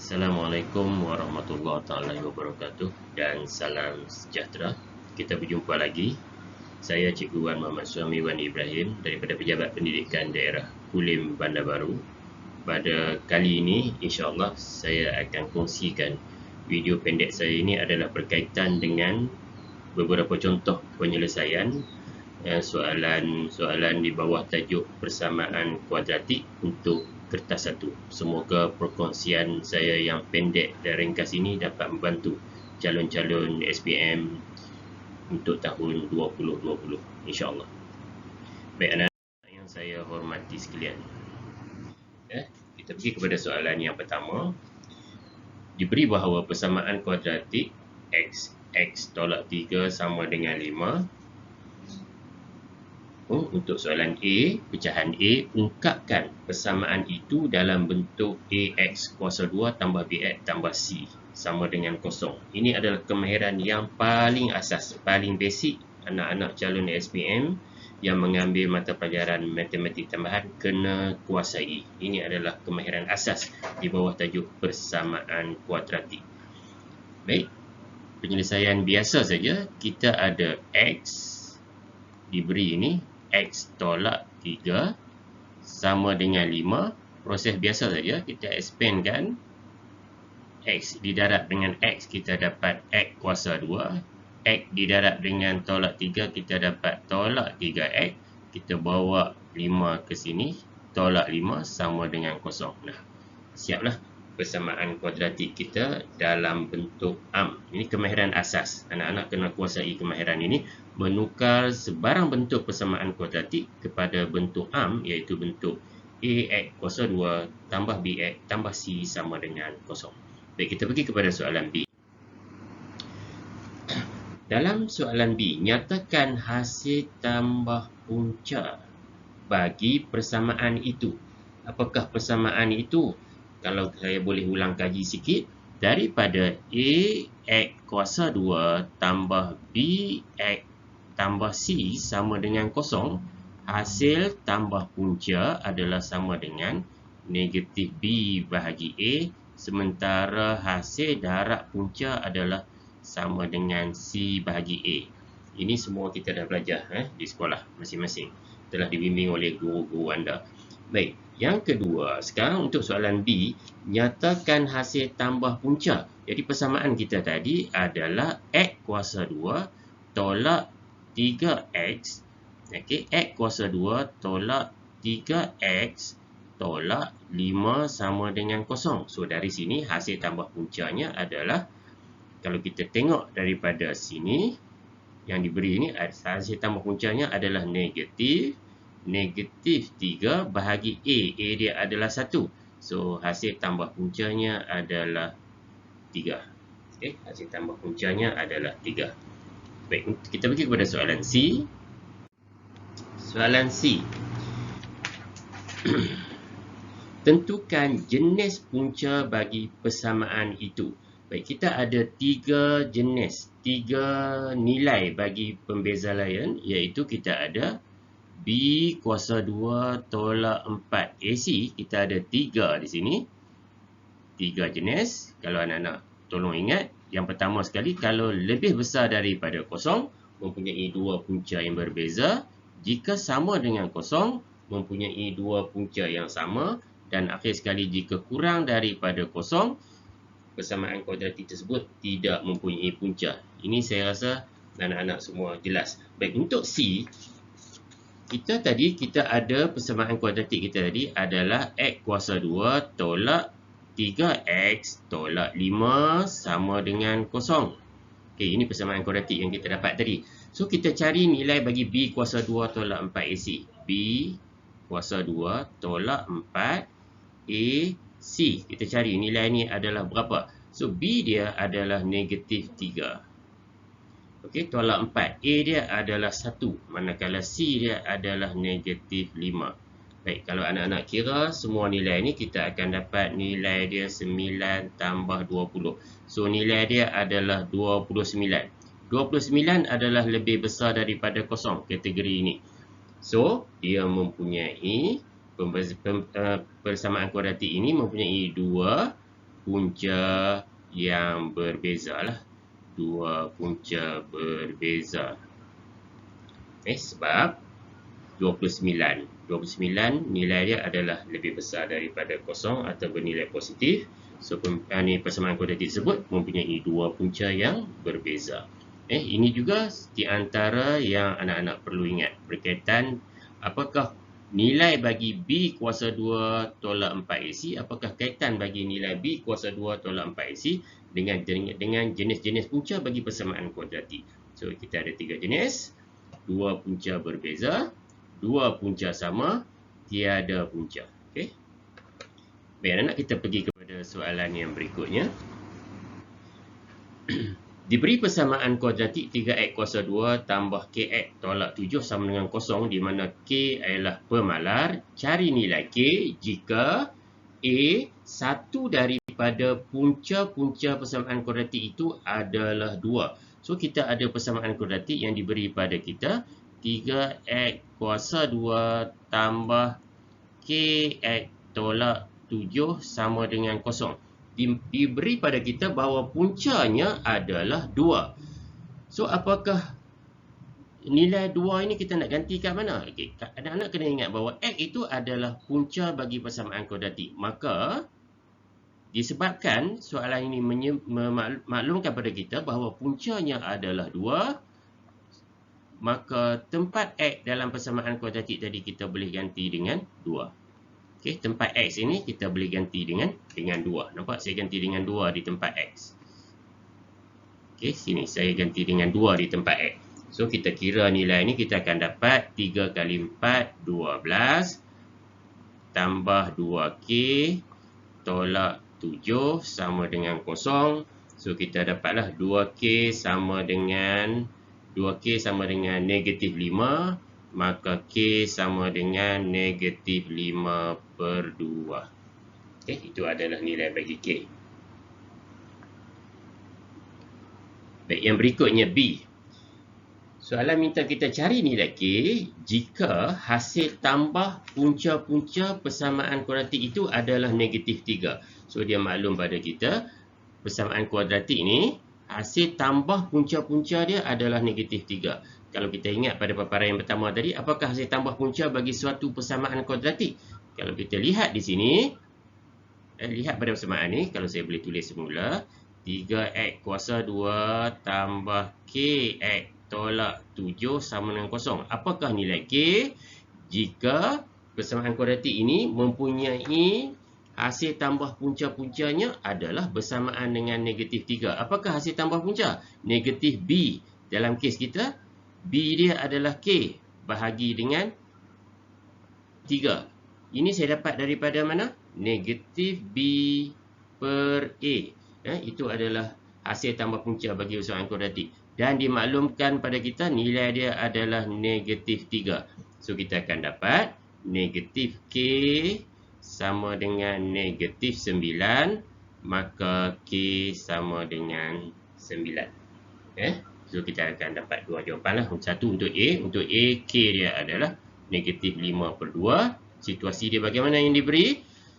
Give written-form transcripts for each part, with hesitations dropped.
Assalamualaikum warahmatullahi wabarakatuh dan salam sejahtera. Kita berjumpa lagi. Saya Cikgu Wan Muhammad Suami Wan Ibrahim daripada Pejabat Pendidikan Daerah Kulim Bandar Baru. Pada kali ini, insya-Allah saya akan kongsikan video pendek saya ini adalah berkaitan dengan beberapa contoh penyelesaian soalan di bawah tajuk persamaan kuadratik untuk kertas 1. Semoga perkongsian saya yang pendek dan ringkas ini dapat membantu calon-calon SPM untuk tahun 2020, insya-Allah. Baik anak-anak yang saya hormati sekalian. Kita pergi kepada soalan yang pertama. Diberi bahawa persamaan kuadratik x tolak 3 sama dengan 5. Untuk soalan A, pecahan A, ungkapkan persamaan itu dalam bentuk AX kuasa 2 tambah BX tambah C sama dengan 0. Ini adalah kemahiran yang paling asas, paling basic anak-anak calon SPM yang mengambil mata pelajaran matematik tambahan kena kuasai. Ini adalah kemahiran asas di bawah tajuk persamaan kuadratik. Baik, penyelesaian biasa saja. Kita ada X diberi ini X tolak 3 sama dengan 5. Proses biasa saja, kita expandkan X didarab dengan X, kita dapat X kuasa 2. X didarab dengan tolak 3, kita dapat tolak 3X. Kita bawa 5 ke sini, tolak 5 sama dengan 0. Nah, siaplah persamaan kuadratik kita dalam bentuk am. Ini kemahiran asas. Anak-anak kena kuasai kemahiran ini, menukar sebarang bentuk persamaan kuadratik kepada bentuk am, iaitu bentuk AX kuasa 2 tambah BX tambah C sama dengan 0. Baik, kita pergi kepada soalan B. Dalam soalan B, nyatakan hasil tambah punca bagi persamaan itu. Apakah persamaan itu? Kalau saya boleh ulang kaji sikit, daripada AX kuasa 2 tambah BX tambah C sama dengan 0, hasil tambah punca adalah sama dengan negatif B bahagi A, sementara hasil darab punca adalah sama dengan C bahagi A. Ini semua kita dah belajar di sekolah masing-masing. Telah dibimbing oleh guru-guru anda. Baik, yang kedua, sekarang untuk soalan B, nyatakan hasil tambah punca. Jadi persamaan kita tadi adalah X kuasa 2 tolak 3X. Okey, X kuasa 2 tolak 3X tolak 5 sama dengan 0. So dari sini hasil tambah puncanya adalah, kalau kita tengok daripada sini yang diberi ini, hasil tambah puncanya adalah negatif 3 bahagi A. A dia adalah 1. So hasil tambah puncanya adalah 3. Okey, hasil tambah puncanya adalah 3. Baik, kita pergi kepada soalan C. Soalan C. Tentukan jenis punca bagi persamaan itu. Baik, kita ada 3 jenis, 3 nilai bagi pembeza lain, iaitu kita ada B kuasa 2 tolak 4 AC. Kita ada 3 di sini. 3 jenis. Kalau anak-anak tolong ingat, yang pertama sekali, kalau lebih besar daripada 0, mempunyai 2 punca yang berbeza. Jika sama dengan 0, mempunyai 2 punca yang sama. Dan akhir sekali, jika kurang daripada 0, persamaan kuadratik tersebut tidak mempunyai punca. Ini saya rasa anak-anak semua jelas. Baik, untuk C, kita ada persamaan kuadratik kita tadi adalah X kuasa 2 tolak 3X tolak 5 sama dengan 0. Okey, ini persamaan kuadratik yang kita dapat tadi. So, kita cari nilai bagi B kuasa 2 tolak 4AC. B kuasa 2 tolak 4AC. Kita cari nilai ni adalah berapa. So, B dia adalah negatif 3. Okey, tolak 4. A dia adalah 1. Manakala C dia adalah negatif 5. Baik, kalau anak-anak kira semua nilai ni, kita akan dapat nilai dia 9 tambah 20. So, nilai dia adalah 29. 29 adalah lebih besar daripada 0 kategori ini. So, dia mempunyai persamaan kuadratik ini mempunyai 2 punca yang berbeza lah. Dua punca berbeza. Sebab 29 nilai dia adalah lebih besar daripada kosong atau bernilai positif. So, persamaan kuadratik tersebut mempunyai dua punca yang berbeza. Ini juga di antara yang anak-anak perlu ingat berkaitan apakah nilai bagi B kuasa 2 tolak 4AC, apakah kaitan bagi nilai B kuasa 2 tolak 4AC dengan jenis-jenis punca bagi persamaan kuadratik. So, kita ada 3 jenis, 2 punca berbeza, 2 punca sama, tiada punca. Okey. Baik, anak-anak, kita pergi kepada soalan yang berikutnya. Diberi persamaan kuadratik 3x kuasa 2 tambah kx tolak 7 sama dengan kosong, di mana k adalah pemalar. Cari nilai k jika A satu daripada punca-punca persamaan kuadratik itu adalah 2. So, kita ada persamaan kuadratik yang diberi pada kita 3x kuasa 2 tambah kx tolak 7 sama dengan kosong. Diberi pada kita bahawa puncanya adalah 2. So, apakah nilai 2 ini kita nak ganti kat mana? Okay. Anak-anak kena ingat bahawa x itu adalah punca bagi persamaan kuadratik. Maka, disebabkan soalan ini memaklumkan pada kita bahawa puncanya adalah 2, maka tempat x dalam persamaan kuadratik tadi kita boleh ganti dengan 2. Okey, tempat x ini kita boleh ganti dengan 2. Nampak? Saya ganti dengan 2 di tempat x. Okey, sini saya ganti dengan 2 di tempat x. So, kita kira nilai ini kita akan dapat 3 kali 4, 12 tambah 2k tolak 7 sama dengan kosong. So, kita dapatlah 2k sama dengan negatif 5. Maka k sama dengan negatif 5/2. Okey, itu adalah nilai bagi k. Baik, yang berikutnya B. Soalan minta kita cari nilai k jika hasil tambah punca-punca persamaan kuadratik itu adalah negatif 3. So, dia maklum pada kita persamaan kuadratik ni hasil tambah punca-punca dia adalah negatif 3. Kalau kita ingat pada paparan yang pertama tadi, apakah hasil tambah punca bagi suatu persamaan kuadratik? Kalau kita lihat di sini, lihat pada persamaan ni, kalau saya boleh tulis semula, 3x kuasa 2 tambah kx tolak 7 sama dengan kosong. Apakah nilai k jika persamaan kuadratik ini mempunyai hasil tambah punca-puncanya adalah bersamaan dengan negatif 3. Apakah hasil tambah punca? Negatif b. Dalam kes kita, b dia adalah k bahagi dengan 3. Ini saya dapat daripada mana? Negatif b per a. Itu adalah hasil tambah punca bagi persamaan kuadratik. Dan dimaklumkan pada kita nilai dia adalah negatif 3. So, kita akan dapat negatif k sama dengan negatif 9. Maka k sama dengan 9. So, kita akan dapat dua jawapan lah. Satu untuk A. Untuk A, K dia adalah negatif 5/2. Situasi dia bagaimana yang diberi?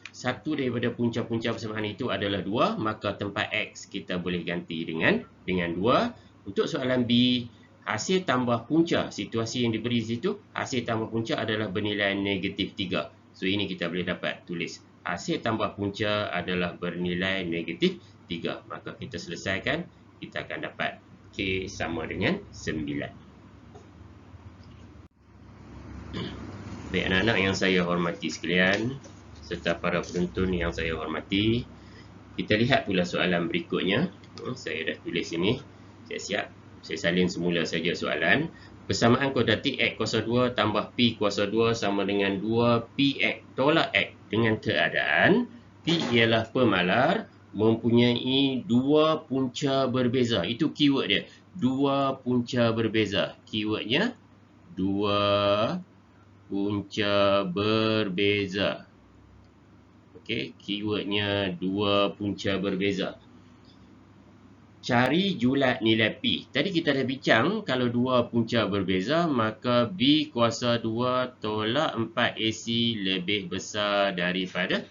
Satu daripada punca-punca persamaan itu adalah 2. Maka tempat X kita boleh ganti dengan 2. Untuk soalan B, hasil tambah punca. Situasi yang diberi di situ, hasil tambah punca adalah bernilai negatif 3. So, ini kita boleh dapat tulis. Hasil tambah punca adalah bernilai negatif 3. Maka kita selesaikan, kita akan dapat K sama dengan 9. Baik, anak-anak yang saya hormati sekalian, serta para penonton yang saya hormati, kita lihat pula soalan berikutnya. Saya dah tulis ini. Saya siap. Saya salin semula saja soalan. Persamaan kuadratik x kuasa 2 tambah p kuasa 2 sama dengan 2px tolak x dengan keadaan p ialah pemalar mempunyai dua punca berbeza. Itu keyword dia. Dua punca berbeza. Keywordnya dua punca berbeza. Okey, keywordnya dua punca berbeza. Cari julat nilai P. Tadi kita dah bincang kalau dua punca berbeza, maka B kuasa 2 tolak 4AC lebih besar daripada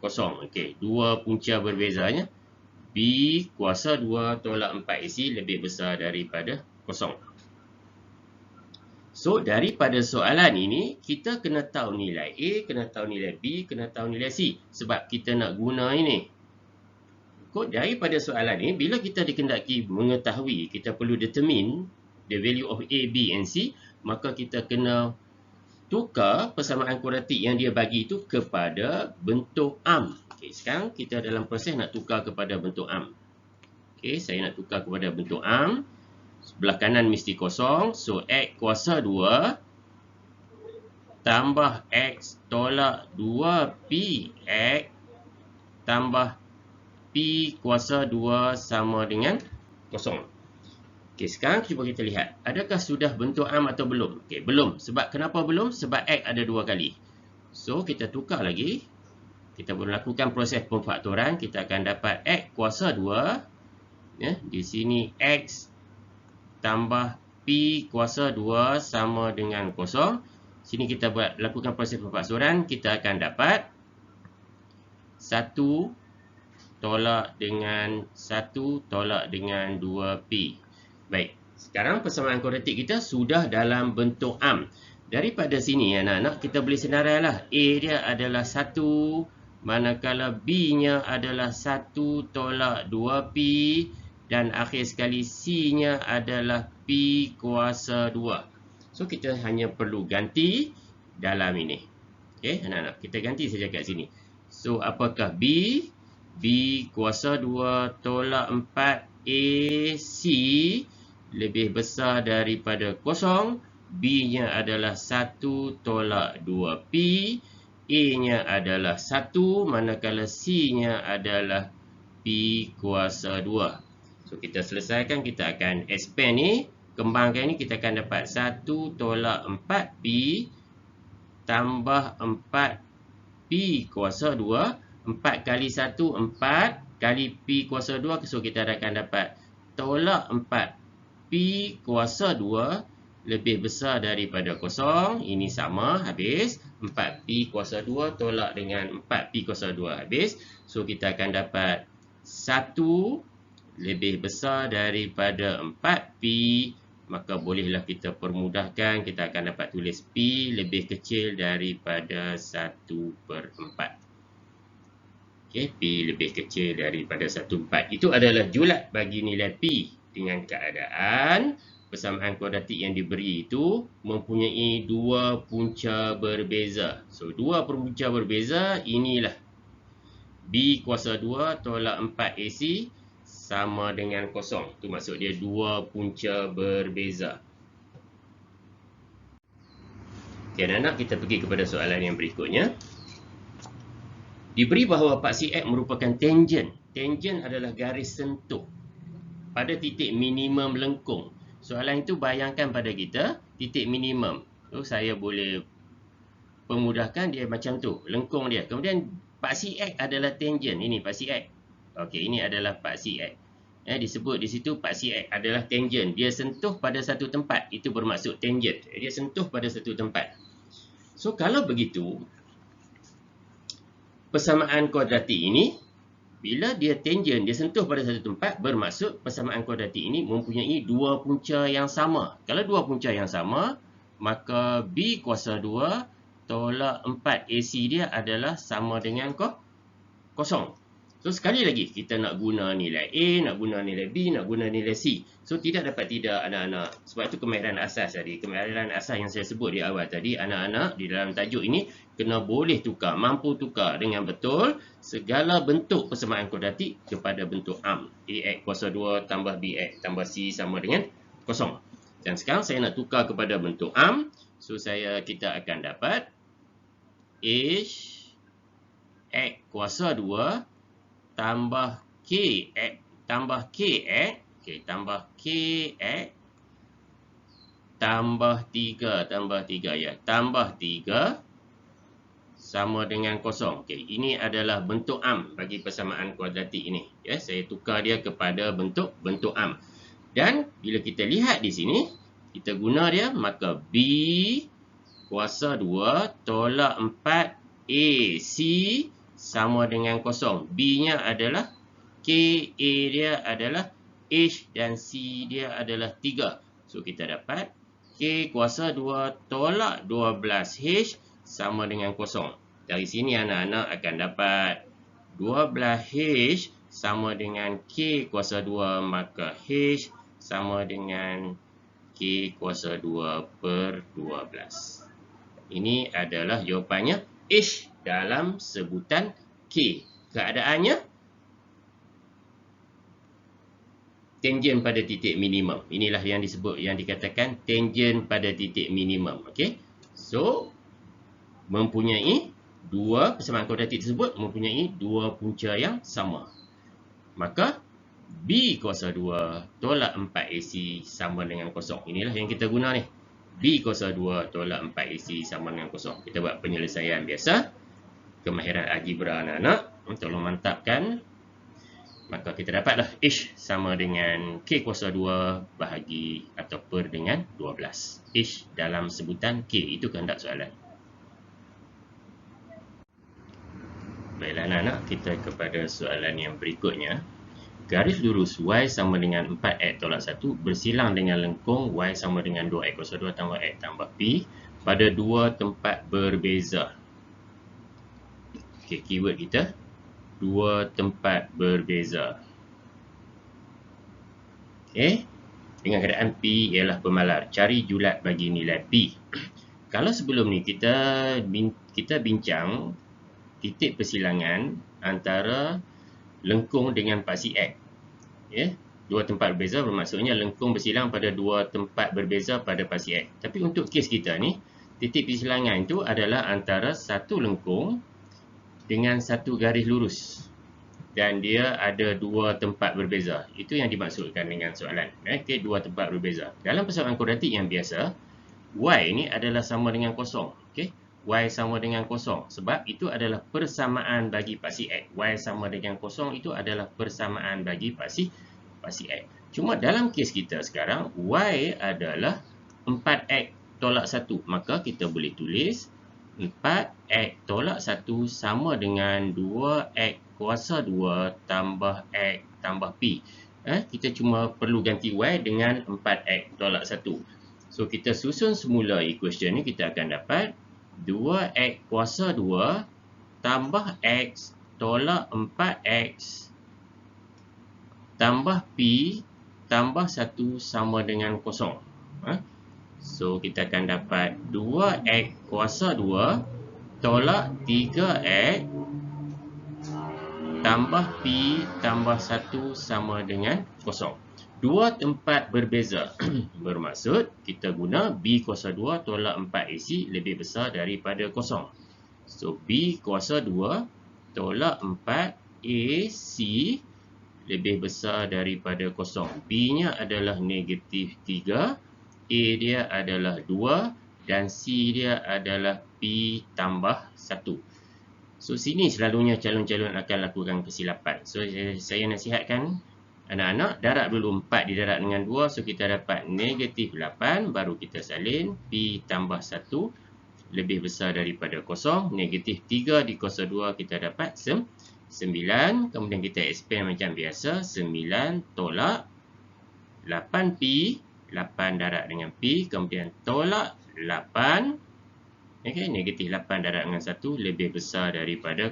kosong. Okey, dua punca berbezanya. B kuasa 2 tolak 4AC lebih besar daripada kosong. So, daripada soalan ini, kita kena tahu nilai A, kena tahu nilai B, kena tahu nilai C. Sebab kita nak guna ini. Daripada soalan ini, bila kita dikendaki mengetahui, kita perlu determine the value of A, B and C, maka kita kena tukar persamaan kuadratik yang dia bagi itu kepada bentuk am. Okey, sekarang kita dalam proses nak tukar kepada bentuk am. Okey, saya nak tukar kepada bentuk am. Sebelah kanan mesti kosong. So, X kuasa 2 tambah X tolak 2P X tambah P kuasa 2 sama dengan kosong. Okey, sekarang cuba kita lihat. Adakah sudah bentuk am atau belum? Okey, belum. Sebab kenapa belum? Sebab X ada 2 kali. So, kita tukar lagi. Kita melakukan proses pemfaktoran. Kita akan dapat X kuasa 2. Ya, di sini X tambah P kuasa 2 sama dengan kosong. Sini kita lakukan proses pemfaktoran. Kita akan dapat 1 tolak dengan 1 tolak dengan 2P. Baik, sekarang persamaan kuadratik kita sudah dalam bentuk am. Daripada sini anak-anak kita boleh senarailah. A dia adalah 1, manakala B-nya adalah 1 tolak 2P. Dan akhir sekali C-nya adalah P kuasa 2. So, kita hanya perlu ganti dalam ini. Okey, anak-anak. Kita ganti saja kat sini. So, apakah B? B kuasa 2 tolak 4AC lebih besar daripada kosong. B-nya adalah 1 tolak 2P. A-nya adalah 1, manakala C-nya adalah P kuasa 2. So, kita selesaikan, kita akan expand ni, kembangkan ni, kita akan dapat 1 tolak 4P tambah 4P kuasa 2. 4 kali 1, 4 kali P kuasa 2. So, kita akan dapat tolak 4P kuasa 2 lebih besar daripada kosong. Ini sama, habis. 4P kuasa 2 tolak dengan 4P kuasa 2, habis. So, kita akan dapat 1 lebih besar daripada 4P, maka bolehlah kita permudahkan. Kita akan dapat tulis P lebih kecil daripada 1/4. Okey, P lebih kecil daripada 1/4. Itu adalah julat bagi nilai P dengan keadaan persamaan kuadratik yang diberi itu mempunyai dua punca berbeza. So, dua punca berbeza inilah. B kuasa 2 tolak 4AC sama dengan kosong. Itu maksud dia dua punca berbeza. Okey, anak-anak, kita pergi kepada soalan yang berikutnya. Diberi bahawa paksi X merupakan tangent. Tangent adalah garis sentuh pada titik minimum lengkung. Soalan itu bayangkan pada kita titik minimum. So, saya boleh pemudahkan dia macam tu, lengkung dia. Kemudian paksi X adalah tangent. Ini paksi X. Okey, ini adalah paksi X. Disebut di situ paksi X adalah tangent. Dia sentuh pada satu tempat. Itu bermaksud tangent. Dia sentuh pada satu tempat. So, kalau begitu, persamaan kuadratik ini, bila dia tangent, dia sentuh pada satu tempat, bermaksud persamaan kuadratik ini mempunyai dua punca yang sama. Kalau dua punca yang sama, maka B kuasa 2 tolak 4AC dia adalah sama dengan kosong. So, sekali lagi, kita nak guna nilai A, nak guna nilai B, nak guna nilai C. So, tidak dapat tidak, anak-anak. Sebab itu kemahiran asas tadi. Kemahiran asas yang saya sebut di awal tadi, anak-anak di dalam tajuk ini kena boleh tukar, mampu tukar dengan betul segala bentuk persamaan kuadratik kepada bentuk am. AX kuasa 2 tambah BX tambah C sama dengan kosong. Dan sekarang saya nak tukar kepada bentuk am. So, kita akan dapat H X kuasa 2 tambah KX tambah KX, okey, tambah KX tambah 3 ya, tambah 3 sama dengan kosong. Okey, ini adalah bentuk am bagi persamaan kuadratik ini. Ya, saya tukar dia kepada bentuk am. Dan bila kita lihat di sini, kita guna dia, maka B kuasa 2 tolak 4 AC sama dengan kosong. B-nya adalah K, A dia adalah H dan C dia adalah 3. So, kita dapat K kuasa 2 tolak 12H sama dengan kosong. Dari sini anak-anak akan dapat 12H sama dengan K kuasa 2, maka H sama dengan K kuasa 2 per 12. Ini adalah jawapannya H dalam sebutan K. Keadaannya tangent pada titik minimum. Inilah yang disebut, yang dikatakan tangent pada titik minimum. Okey. So, mempunyai dua persamaan kuadratik tersebut mempunyai dua punca yang sama. Maka B kuasa 2 tolak 4AC sama dengan kosong. Inilah yang kita guna ni. B kuasa 2 tolak 4AC sama dengan kosong. Kita buat penyelesaian biasa. Kemahiran algebra anak-anak. Tolong mantapkan. Maka kita dapatlah H sama dengan K kuasa 2 bahagi atau per dengan 12. H dalam sebutan K. Itu kehendak soalan. Baiklah anak-anak, kita kepada soalan yang berikutnya. Garis lurus Y sama dengan 4X tolak 1 bersilang dengan lengkung Y sama dengan 2X kuasa 2 tambah X tambah P pada dua tempat berbeza. Okey, keyword kita dua tempat berbeza. Okey, dengan keadaan P ialah pemalar. Cari julat bagi nilai P. Kalau sebelum ni kita bincang titik persilangan antara lengkung dengan paksi X. Ya, dua tempat berbeza bermaksudnya lengkung bersilang pada dua tempat berbeza pada paksi X. Tapi untuk kes kita ni, titik persilangan itu adalah antara satu lengkung dengan satu garis lurus. Dan dia ada dua tempat berbeza. Itu yang dimaksudkan dengan soalan. Okey, dua tempat berbeza. Dalam persamaan kuadratik yang biasa, Y ni adalah sama dengan kosong. Okey. Y sama dengan kosong. Sebab itu adalah persamaan bagi paksi X. Y sama dengan kosong itu adalah persamaan bagi paksi X. Cuma dalam kes kita sekarang, Y adalah 4X tolak 1. Maka kita boleh tulis 4X tolak 1 sama dengan 2X kuasa 2 tambah X tambah P. Kita cuma perlu ganti Y dengan 4X tolak 1. So, kita susun semula equation ni, kita akan dapat 2X kuasa 2 tambah X tolak 4X tambah P tambah 1 sama dengan kosong. So, kita akan dapat 2X kuasa 2 tolak 3X tambah P tambah 1 sama dengan kosong. Dua tempat berbeza. Bermaksud kita guna B kuasa 2 tolak 4AC lebih besar daripada kosong. So, B kuasa 2 tolak 4AC lebih besar daripada kosong. B-nya adalah negatif 3. A dia adalah 2. Dan C dia adalah P tambah 1. So, sini selalunya calon-calon akan lakukan kesilapan. So, saya nasihatkan anak-anak, darab dulu 4 didarab dengan 2. So, kita dapat negatif 8. Baru kita salin. P tambah 1 lebih besar daripada kosong. Negatif 3 di kuasa 2 kita dapat 9. Kemudian kita expand macam biasa. 9 tolak 8P. 8 darab dengan P. Kemudian tolak 8. Okay, negatif 8 darab dengan 1 lebih besar daripada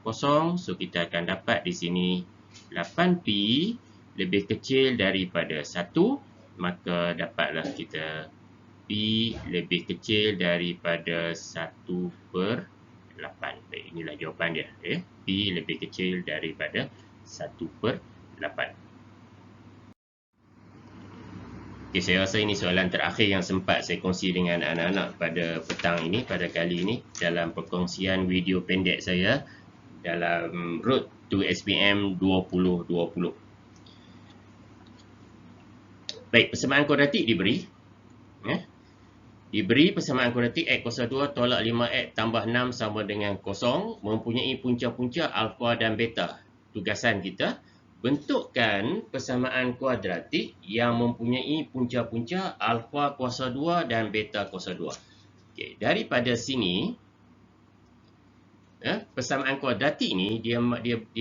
kosong. So, kita akan dapat di sini 8P lebih kecil daripada 1, maka dapatlah kita P lebih kecil daripada 1 per 8. Baik, inilah jawapan dia. Okay. P lebih kecil daripada 1 per 8. Okay, saya rasa ini soalan terakhir yang sempat saya kongsi dengan anak-anak pada petang ini, pada kali ini, dalam perkongsian video pendek saya dalam Road to SPM 2020. Baik, persamaan kuadratik diberi. Diberi persamaan kuadratik X kuasa 2 tolak 5X tambah 6 sama dengan kosong, mempunyai punca-punca alfa dan beta. Tugasan kita, bentukkan persamaan kuadratik yang mempunyai punca-punca alfa kuasa 2 dan beta kuasa 2. Okay, daripada sini, Persamaan kuadratik ni dia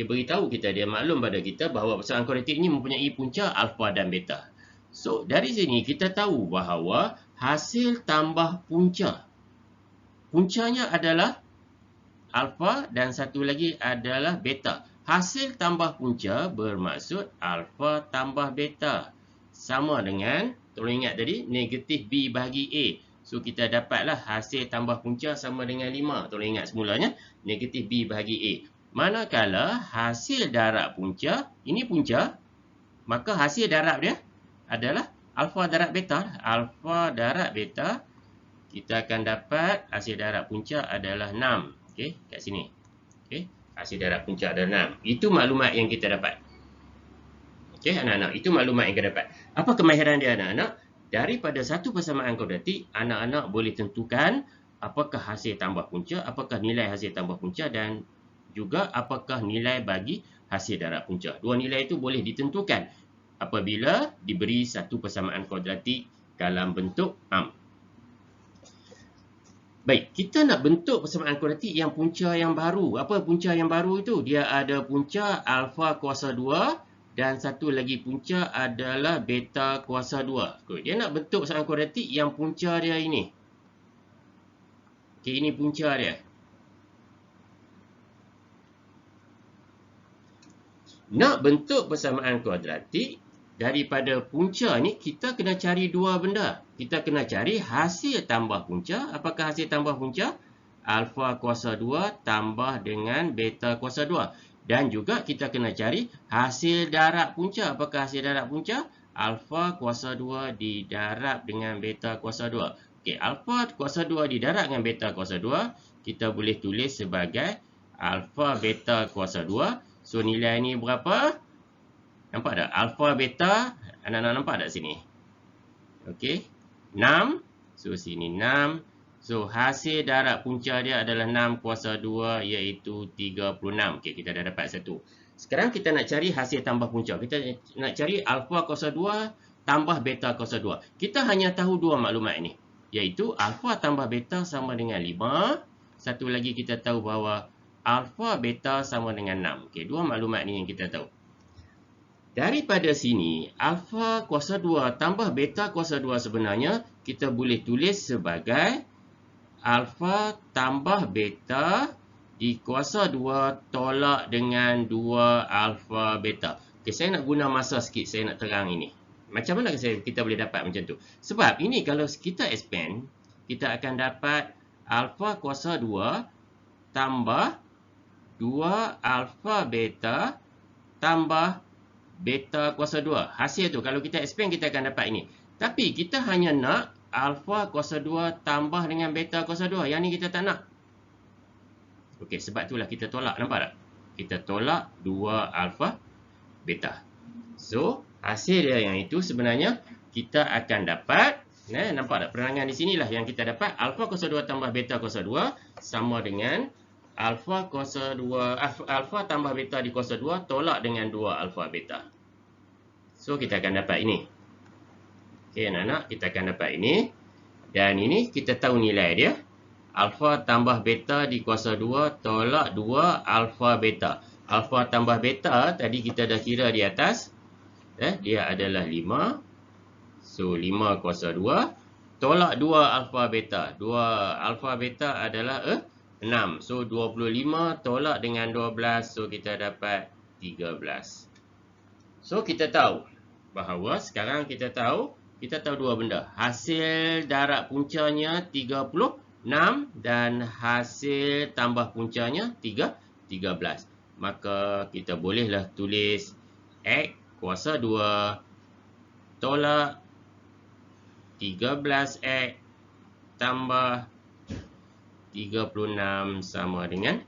beritahu kita, dia maklum pada kita bahawa persamaan kuadratik ni mempunyai punca alfa dan beta. So dari sini kita tahu bahawa hasil tambah puncanya adalah alfa dan satu lagi adalah beta. Hasil tambah punca bermaksud alfa tambah beta sama dengan, tolong ingat tadi, negatif B bahagi A. So, kita dapatlah hasil tambah punca sama dengan 5. Tolong ingat semulanya, negatif B bahagi A. Manakala hasil darab punca, ini punca, maka hasil darab dia adalah alfa darab beta. Alfa darab beta, kita akan dapat hasil darab punca adalah 6. Okey, kat sini. Okey, hasil darab punca adalah 6. Itu maklumat yang kita dapat. Okey, anak-anak, itu maklumat yang kita dapat. Apa kemahiran dia, anak-anak? Daripada satu persamaan kuadratik, anak-anak boleh tentukan apakah hasil tambah punca, apakah nilai hasil tambah punca dan juga apakah nilai bagi hasil darab punca. Dua nilai itu boleh ditentukan apabila diberi satu persamaan kuadratik dalam bentuk am. Baik, kita nak bentuk persamaan kuadratik yang punca yang baru. Apa punca yang baru itu? Dia ada punca alfa kuasa 2 dan satu lagi punca adalah beta kuasa 2. Dia nak bentuk persamaan kuadratik yang punca dia ini. Okey, ini punca dia. Nak bentuk persamaan kuadratik daripada punca ni, kita kena cari dua benda. Kita kena cari hasil tambah punca. Apakah hasil tambah punca? Alfa kuasa 2 tambah dengan beta kuasa 2. Dan juga kita kena cari hasil darab punca. Apakah hasil darab punca? Alfa kuasa 2 didarab dengan beta kuasa 2. Okey, alfa kuasa 2 didarab dengan beta kuasa 2, kita boleh tulis sebagai alfa beta kuasa 2. So, nilai ni berapa? Nampak tak? Alfa beta, anak-anak nampak tak sini? Okey, 6. So, sini 6. So, hasil darab punca dia adalah 6 kuasa 2 iaitu 36. Okey, kita dah dapat satu. Sekarang kita nak cari hasil tambah punca. Kita nak cari alfa kuasa 2 tambah beta kuasa 2. Kita hanya tahu dua maklumat ini, iaitu alfa tambah beta sama dengan 5. Satu lagi kita tahu bahawa alfa beta sama dengan 6. Okey, dua maklumat ni yang kita tahu. Daripada sini, alfa kuasa 2 tambah beta kuasa 2 sebenarnya kita boleh tulis sebagai alfa tambah beta di kuasa 2 tolak dengan 2 alfa beta. Okey, saya nak guna masa sikit, saya nak terang ini. Macam mana kita boleh dapat macam tu? Sebab ini kalau kita expand, kita akan dapat alfa kuasa 2 tambah 2 alfa beta tambah beta kuasa 2. Hasil tu kalau kita expand kita akan dapat ini. Tapi kita hanya nak alfa kuasa 2 tambah dengan beta kuasa 2. Yang ni kita tak nak. Okey, sebab itulah kita tolak. Nampak tak? Kita tolak 2 alfa beta. So, hasil dia yang itu sebenarnya kita akan dapat, nampak tak? Penerangan di sinilah yang kita dapat. Alfa kuasa 2 tambah beta kuasa 2 sama dengan alfa kuasa 2, alfa tambah beta di kuasa 2 tolak dengan 2 alfa beta. So, kita akan dapat ini. Okey, anak-anak, kita akan dapat ini. Dan ini kita tahu nilai dia. Alfa tambah beta di kuasa 2 tolak 2 alfa beta. Alfa tambah beta tadi kita dah kira di atas. Dia adalah 5. So, 5 kuasa 2 tolak 2 alfa beta. 2 alfa beta adalah 6. So, 25 tolak dengan 12. So, kita dapat 13. So, kita tahu bahawa sekarang kita tahu dua benda. Hasil darab puncanya 36 dan hasil tambah puncanya 13. Maka kita bolehlah tulis X kuasa 2 tolak 13X tambah 36 sama dengan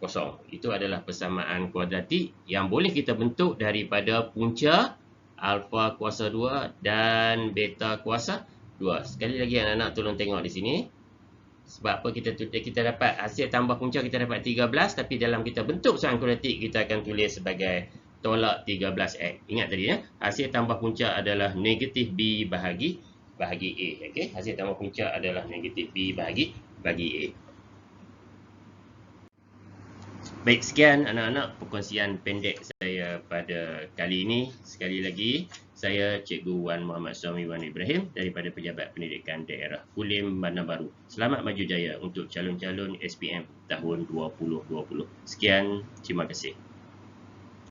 0. Itu adalah persamaan kuadratik yang boleh kita bentuk daripada punca alfa kuasa 2 dan beta kuasa 2. Sekali lagi anak-anak tolong tengok di sini. Sebab apa kita dapat hasil tambah punca kita dapat 13, tapi dalam kita bentuk persamaan kuadratik kita akan tulis sebagai tolak 13X. Ingat tadi hasil tambah punca adalah negatif B bahagi A. Okey, hasil tambah punca adalah negatif B bahagi A. Baik, sekian anak-anak perkongsian pendek saya pada kali ini. Sekali lagi, saya Cikgu Wan Muhammad Suami Wan Ibrahim daripada Pejabat Pendidikan Daerah Kulim, Bandar Baru. Selamat maju jaya untuk calon-calon SPM tahun 2020. Sekian, terima kasih.